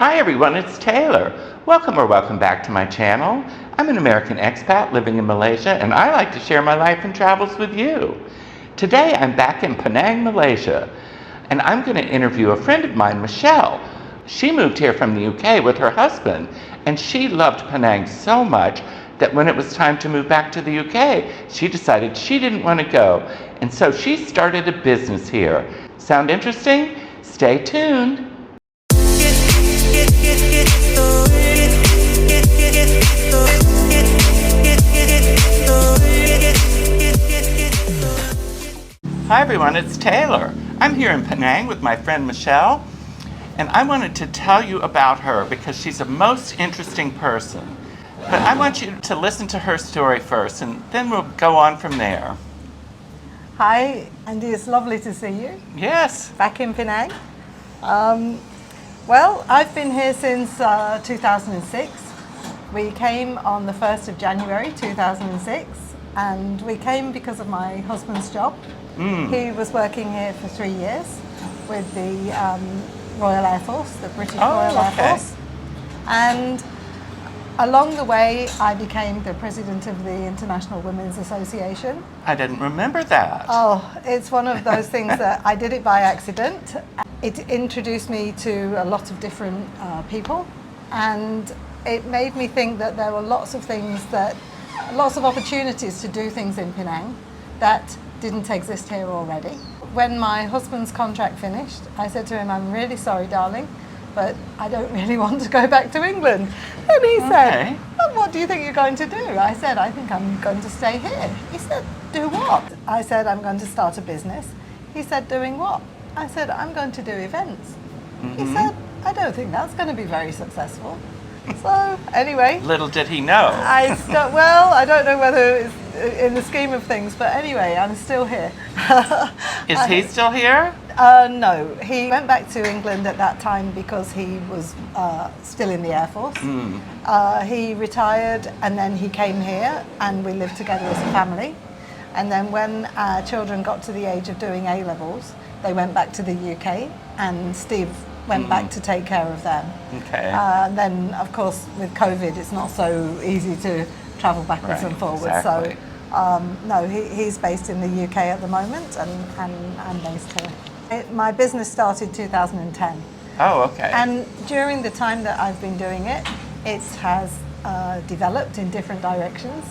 Hi everyone, it's Taylor. Welcome back to my channel. I'm an American expat living in Malaysia, and I like to share my life and travels with you. Today I'm back in Penang, Malaysia, and I'm going to interview a friend of mine, Michelle. She moved here from the UK with her husband, and she loved Penang so much that when it was time to move back to the UK, she decided she didn't want to go, and so she started a business here. Sound interesting? Stay tuned. Hi everyone, it's Taylor. I'm here in Penang with my friend Michelle, and I wanted to tell you about her because she's a most interesting person. But I want you to listen to her story first, and then we'll go on from there. Hi, Andy, it's lovely to see you. Yes. Back in Penang. Well, I've been here since 2006. We came on the 1st of January 2006, and we came because of my husband's job. He was working here for 3 years with the Royal Air Force, the British Royal Air Force. And along the way, I became the president of the International Women's Association. I didn't remember that. Oh, it's one of those things that I did it by accident. It introduced me to a lot of different people, and it made me think that there were lots of opportunities to do things in Penang that didn't exist here already. When my husband's contract finished, I said to him, "I'm really sorry, darling, but I don't really want to go back to England." And he said, "Well, what do you think you're going to do?" I said, "I think I'm going to stay here." He said, "Do what?" I said, "I'm going to start a business." He said, "Doing what?" I said, "I'm going to do events." He said, "I don't think that's going to be very successful." So anyway, Little did he know. Well, I don't know whether it's in the scheme of things, but anyway, I'm still here. Is he still here? No, he went back to England at that time because he was still in the Air Force. He retired and then he came here and we lived together as a family. And then when our children got to the age of doing A-levels, they went back to the UK and Steve went back to take care of them. Okay. Then, of course, with COVID, it's not so easy to travel backwards and forwards. Exactly. So, no, he's based in the UK at the moment, and I'm based here. My business started 2010. Oh, okay. And during the time that I've been doing it, it has developed in different directions.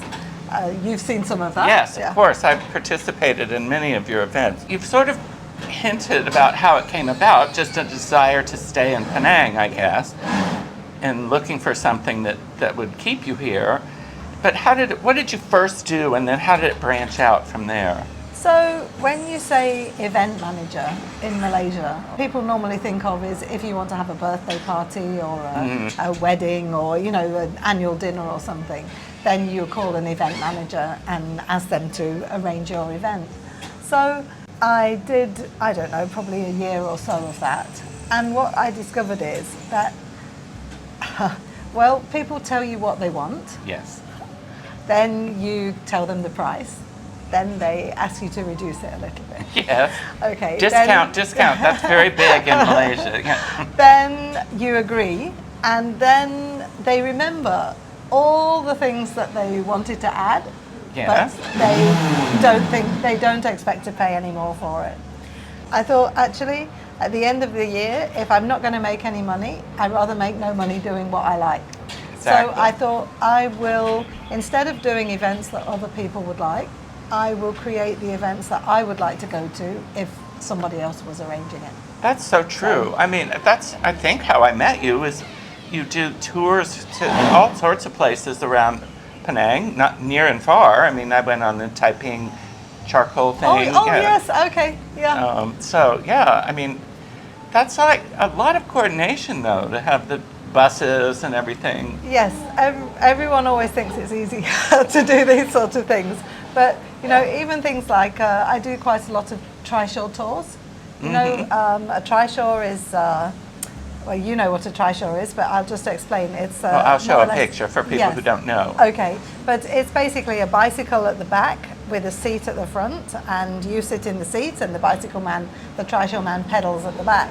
You've seen some of that. Yes, of course. I've participated in many of your events. You've sort of hinted about how it came about, just a desire to stay in Penang, I guess, and looking for something that would keep you here. But what did you first do, and then how did it branch out from there? So when you say event manager in Malaysia, people normally think of is if you want to have a birthday party or a wedding or, you know, an annual dinner or something, then you call an event manager and ask them to arrange your event. So I did, I don't know, probably a year or so of that. And what I discovered is that, well, people tell you what they want. Yes. Then you tell them the price. Then they ask you to reduce it a little bit. Yes. Okay. Discount. That's very big in Malaysia. Yeah. Then you agree, and then they remember all the things that they wanted to add. Yes. But they don't expect to pay any more for it. I thought, actually, at the end of the year, if I'm not going to make any money, I'd rather make no money doing what I like. Exactly. So I thought I will, instead of doing events that other people would like, I will create the events that I would like to go to if somebody else was arranging it. That's so true. I mean, that's, I think, how I met you, is you do tours to all sorts of places around Penang, not near and far. I mean, I went on the Taiping charcoal thing. Oh yes, okay, yeah. So, yeah, I mean, that's like a lot of coordination, though, to have the buses and everything. Yes, everyone always thinks it's easy to do these sorts of things. But, you know, even things like, I do quite a lot of trishaw tours. You know, a trishaw is, well, you know what a trishaw is, but I'll just explain. It's well, I'll show a picture for people who don't know. Okay, but it's basically a bicycle at the back with a seat at the front, and you sit in the seat, and the bicycle man, the trishaw man, pedals at the back.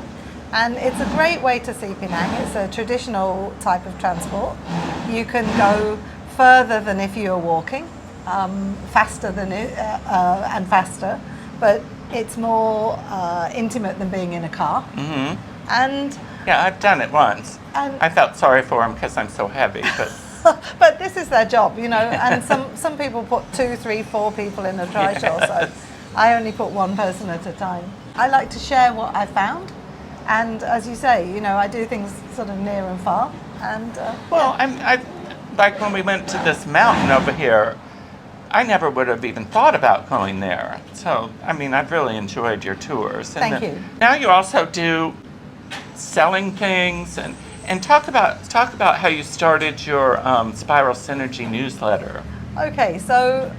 And it's a great way to see Penang. It's a traditional type of transport. You can go further than if you were walking, faster than and faster, but it's more intimate than being in a car. Mm-hmm. And yeah, I've done it once. And I felt sorry for them because I'm so heavy, but but this is their job, you know. And some people put 2, 3, 4 people in a trishaw, so I only put one person at a time. I like to share what I found, and as you say, you know, I do things sort of near and far. And well, I like when we went to this mountain over here. I never would have even thought about going there. So, I mean, I've really enjoyed your tours. And Thank you. Now you also do selling things and talk about how you started your Spiral Synergy newsletter. Okay, so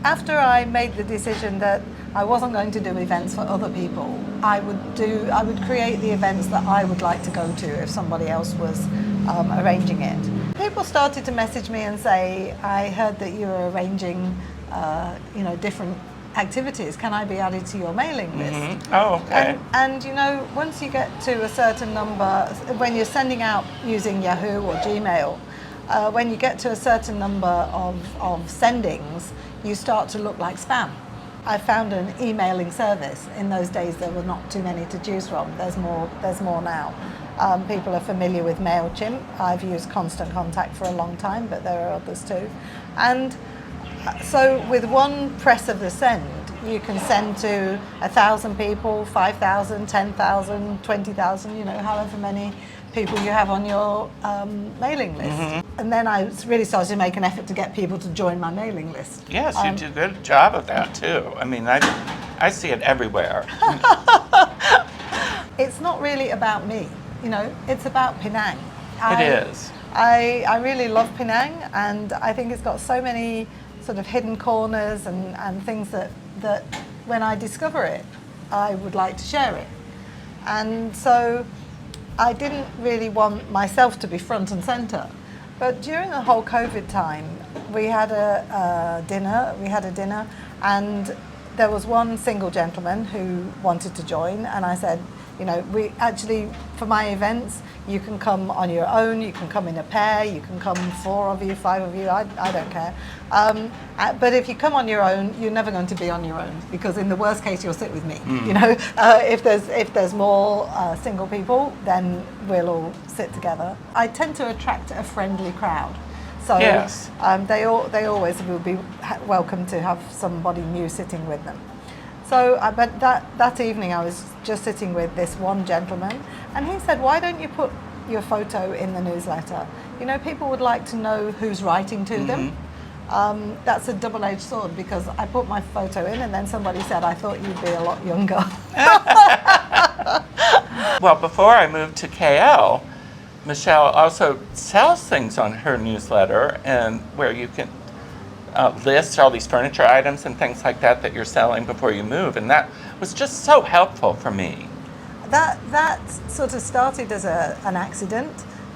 after I made the decision that I wasn't going to do events for other people, I would create the events that I would like to go to if somebody else was arranging it. People started to message me and say, I heard that you were arranging you know, different activities. Can I be added to your mailing list? Mm-hmm. Oh, okay. And you know, once you get to a certain number, when you're sending out using Yahoo or Gmail, when you get to a certain number of sendings, you start to look like spam. I found an emailing service. In those days, there were not too many to choose from. There's more now. People are familiar with MailChimp. I've used Constant Contact for a long time, but there are others too. And so with one press of the send, you can send to 1,000 people, 5,000, 10,000, 20,000, you know, however many people you have on your mailing list. Mm-hmm. And then I really started to make an effort to get people to join my mailing list. Yes, you do a good job of that too. I mean, I see it everywhere. It's not really about me, you know, it's about Penang. It is. I really love Penang, and I think it's got so many sort of hidden corners and things that when I discover it, I would like to share it. And so I didn't really want myself to be front and center. But during the whole COVID time, we had a dinner, and there was one single gentleman who wanted to join, and I said, you know, we actually, for my events, you can come on your own, you can come in a pair, you can come 4 of you, 5 of you, I don't care. But if you come on your own, you're never going to be on your own, because in the worst case, you'll sit with me. You know, if there's more single people, then we'll all sit together. I tend to attract a friendly crowd. So yes. They always will be welcome to have somebody new sitting with them. So, but that evening I was just sitting with this one gentleman, and he said, why don't you put your photo in the newsletter? You know, people would like to know who's writing to them. That's a double-edged sword, because I put my photo in and then somebody said, I thought you'd be a lot younger. Well, before I moved to KL, Michelle also sells things on her newsletter, and where you can list all these furniture items and things like that you're selling before you move, and that was just so helpful for me. That sort of started as an accident.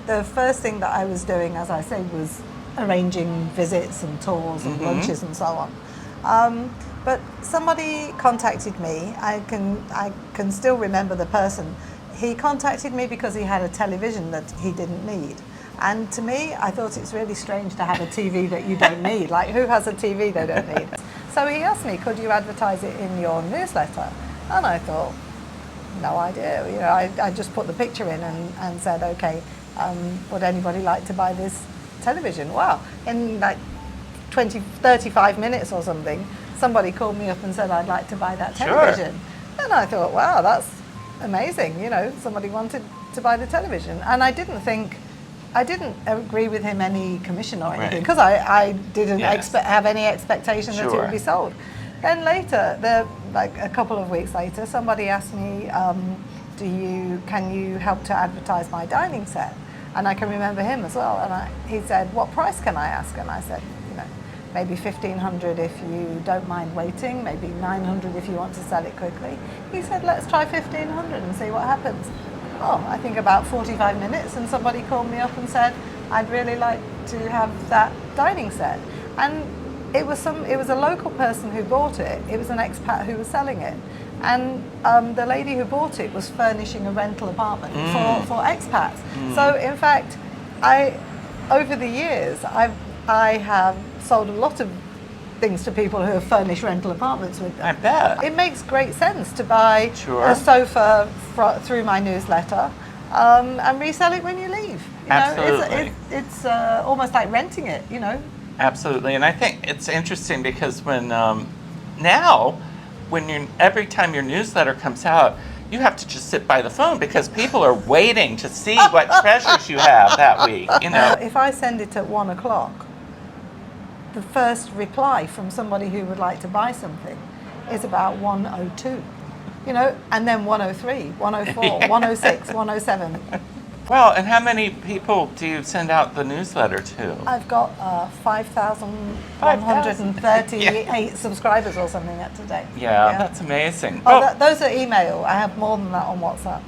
The first thing that I was doing, as I say, was arranging visits and tours and lunches and so on. But somebody contacted me. I can still remember the person. He contacted me because he had a television that he didn't need. And to me, I thought it's really strange to have a TV that you don't need. Like, who has a TV they don't need? So he asked me, could you advertise it in your newsletter? And I thought, no idea. You know, I just put the picture in and said, okay, would anybody like to buy this television? Wow. In like 35 minutes or something, somebody called me up and said, I'd like to buy that television. Sure. And I thought, wow, that's amazing. You know, somebody wanted to buy the television. And I didn't agree with him any commission or anything, because I didn't have any expectation that it would be sold. Then later, like a couple of weeks later, somebody asked me, can you help to advertise my dining set? And I can remember him as well. And he said, what price can I ask? And I said, you know, maybe 1,500 if you don't mind waiting, maybe 900 if you want to sell it quickly. He said, let's try 1,500 and see what happens. Oh, I think about 45 minutes, and somebody called me up and said, I'd really like to have that dining set. And it was a local person who bought it. It was an expat who was selling it. and the lady who bought it was furnishing a rental apartment for expats. So in fact, over the years, I have sold a lot of things to people who have furnished rental apartments with them. I bet. It makes great sense to buy Sure. a sofa through my newsletter and resell it when you leave. Absolutely. It's almost like renting it, you know. Absolutely, and I think it's interesting because now, every time your newsletter comes out, you have to just sit by the phone because people are waiting to see what treasures you have that week. You know, If I send it at 1 o'clock, the first reply from somebody who would like to buy something is about 1:02, you know, and then 1:03, 1:04, 1:06, 1:07. well, and how many people do you send out the newsletter to? I've got 5,138 subscribers or something at today. Yeah, that's amazing. Oh, those are email. I have more than that on WhatsApp.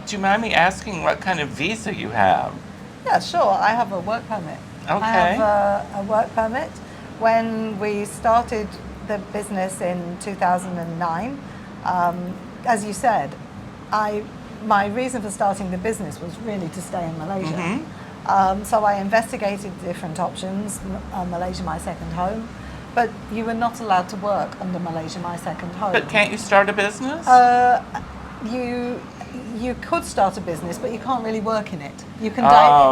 Do you mind me asking what kind of visa you have? Yeah, sure. I have a work permit. Okay. I have a work permit. When we started the business in 2009, as you said, my reason for starting the business was really to stay in Malaysia. So I investigated different options, Malaysia my second home, but you were not allowed to work under Malaysia my second home. But can't you start a business? You could start a business, but you can't really work in it. You can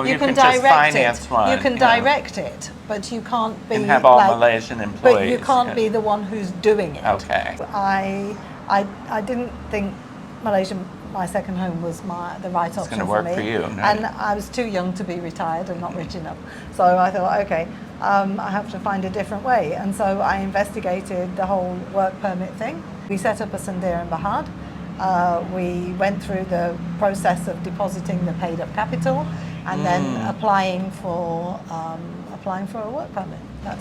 you can direct just finance it. one, You can yeah. direct it, but you can't be And have all Malaysian employees. But you can't be the one who's doing it. Okay. I didn't think Malaysia, my second home, was the right option gonna for work me. for you, no? And I was too young to be retired and not rich enough. So I thought, okay, I have to find a different way. And so I investigated the whole work permit thing. We set up a Sandera in Bahad. We went through the process of depositing the paid up capital and then applying for a work permit.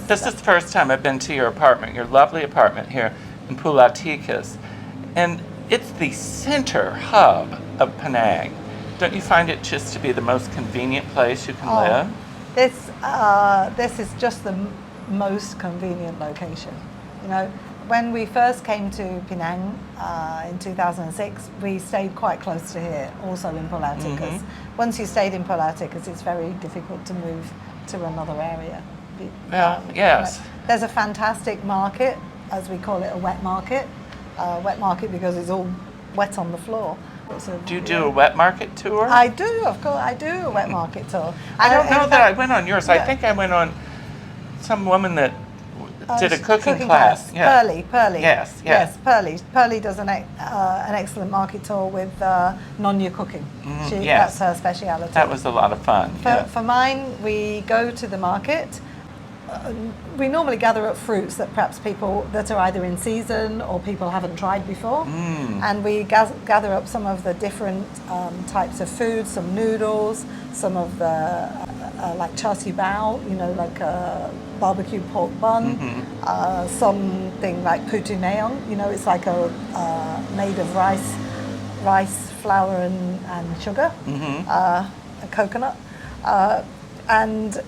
This is the first time I've been to your apartment, your lovely apartment here in Pulau Tikas. And it's the center hub of Penang. Don't you find it just to be the most convenient place you can live? This is just the most convenient location. You know, when we first came to Penang in 2006, we stayed quite close to here, also in Pulau Tikas. Once you stayed in Pulau Tikas, it's very difficult to move to another area. Well, yes. There's a fantastic market, as we call it, a wet market. Wet market because it's all wet on the floor. So, Do you do a wet market tour? I do, of course. I do a wet market tour. I don't know that I went on yours. I think I went on some woman that did a cooking class. Yeah. Pearly. Yes. Pearly. Pearly does an excellent market tour with Nonya cooking. Yes. That's her speciality. That was a lot of fun. For mine, we go to the market. We normally gather up fruits that perhaps people that are either in season or people haven't tried before, and we gather up some of the different types of foods, some noodles, some of the like char siu bao, you know, like a barbecue pork bun, something like putu neong, you know, it's like a made of rice flour and sugar, a coconut, and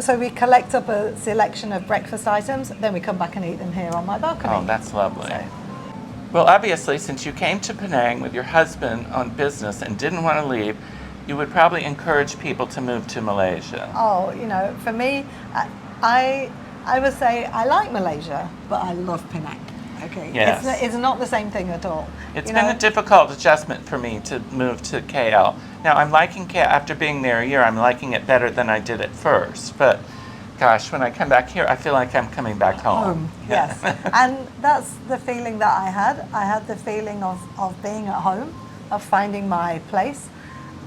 so we collect up a selection of breakfast items, then we come back and eat them here on my balcony. Oh, that's lovely. Well, obviously, since you came to Penang with your husband on business and didn't want to leave, you would probably encourage people to move to Malaysia. Oh, you know, for me, I would say I like Malaysia, but I love Penang. Okay. Yes. It's not the same thing at all. It's been a difficult adjustment for me to move to KL. Now, I'm liking KL. After being there a year, I'm liking it better than I did at first. But gosh, when I come back here, I feel like I'm coming back home. Yes. And that's the feeling that I had. I had the feeling of being at home, of finding my place.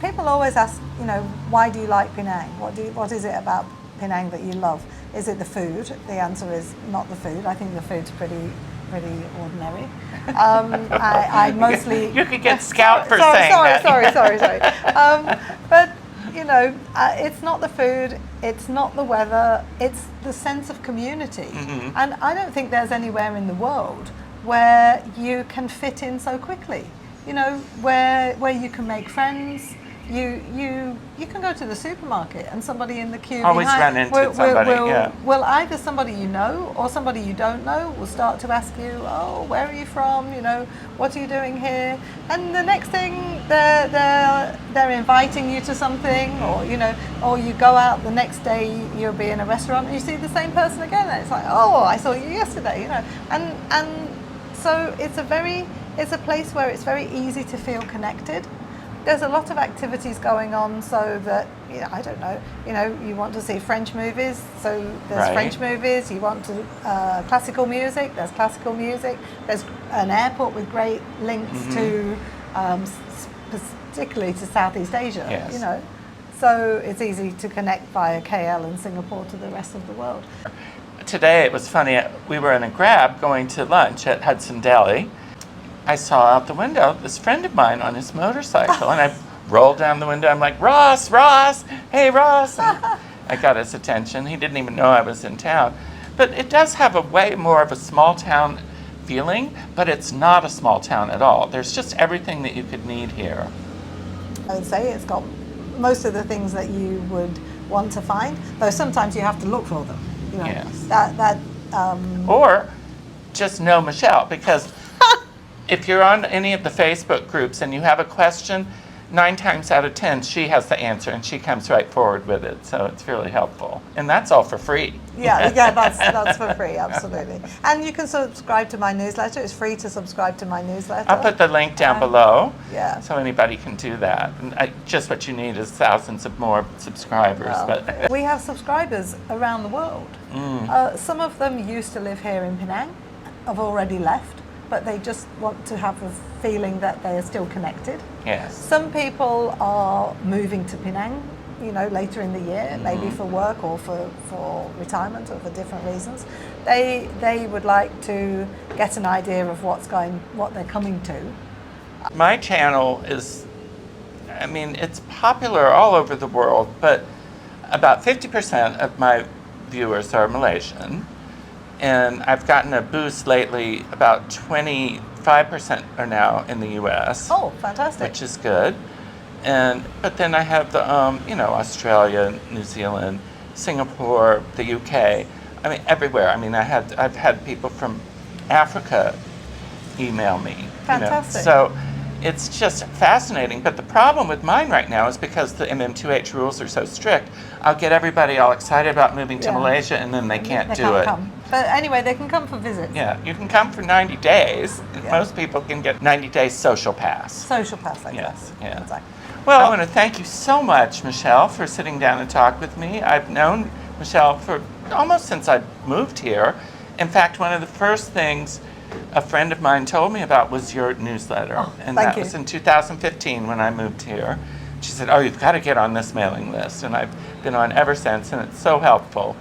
People always ask, you know, why do you like Penang? What is it about Penang that you love? Is it the food? The answer is not the food. I think the food's pretty ordinary. I mostly... You could get scout for saying that. Sorry. But, you know, it's not the food, it's not the weather, it's the sense of community. And I don't think there's anywhere in the world where you can fit in so quickly. You know, where you can make friends, you can go to the supermarket and somebody in the queue Always behind run into somebody, yeah. will either somebody you know or somebody you don't know will start to ask you, oh, where are you from? You know, what are you doing here? And the next thing they're inviting you to something, or you know, or you go out the next day, you'll be in a restaurant and you see the same person again, and it's like, oh, I saw you yesterday, you know, and so it's a place where it's very easy to feel connected. There's a lot of activities going on, so that, you know, I don't know, you know, you want to see French movies, so there's Right. French movies. You want to classical music, there's classical music. There's an airport with great links to, particularly to Southeast Asia. Yes. You know, so it's easy to connect via KL and Singapore to the rest of the world. Today it was funny. We were in a Grab going to lunch at Hudson Deli. I saw out the window this friend of mine on his motorcycle, and I rolled down the window. I'm like, Ross, hey Ross. And I got his attention. He didn't even know I was in town. But it does have a way more of a small town feeling, but it's not a small town at all. There's just everything that you could need here. I would say it's got most of the things that you would want to find, though sometimes you have to look for them. You know, Yes. that Or just know Michelle, because if you're on any of the Facebook groups and you have a question, 9 times out of 10, she has the answer and she comes right forward with it. So it's really helpful. And that's all for free. yeah, that's for free, absolutely. And you can subscribe to my newsletter. It's free to subscribe to my newsletter. I'll put the link down below, yeah. so anybody can do that. And just what you need is thousands of more subscribers. Well, But we have subscribers around the world. Some of them used to live here in Penang, have already left, but they just want to have a feeling that they are still connected. yes, Some people are moving to Penang, you know, later in the year, maybe for work or for retirement or for different reasons. They would like to get an idea of what they're coming to. my channel is, I mean, it's popular all over the world, but about 50% of my viewers are Malaysian. And I've gotten a boost lately. About 25% are now in the U.S. Oh, fantastic. Which is good. But then I have the, you know, Australia, New Zealand, Singapore, the U.K. I mean, everywhere. I mean, I've had people from Africa email me. Fantastic. You know? So it's just fascinating. But the problem with mine right now is because the MM2H rules are so strict, I'll get everybody all excited about moving to Yeah. Malaysia, and then they can't They do can't it. come. But anyway, they can come for visits. Yeah, you can come for 90 days. Yeah. Most people can get 90 days social pass. Social pass, like Yes, that. yeah. Exactly. Well, I want to thank you so much, Michelle, for sitting down and talk with me. I've known Michelle for almost since I moved here. In fact, one of the first things a friend of mine told me about was your newsletter. Oh, and thank that you. was in 2015 when I moved here. She said, oh, you've got to get on this mailing list. And I've been on ever since, and it's so helpful.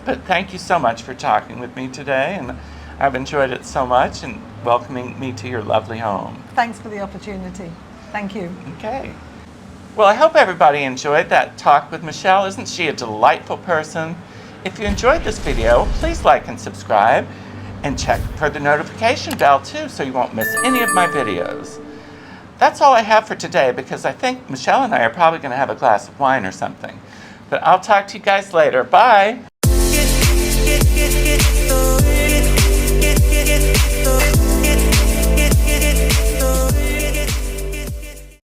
But thank you so much for talking with me today. And I've enjoyed it so much, and welcoming me to your lovely home. Thanks for the opportunity. Thank you. Okay. Well, I hope everybody enjoyed that talk with Michelle. Isn't she a delightful person? If you enjoyed this video, please like and subscribe, and check for the notification bell too, so you won't miss any of my videos. That's all I have for today, because I think Michelle and I are probably going to have a glass of wine or something. But I'll talk to you guys later. Bye.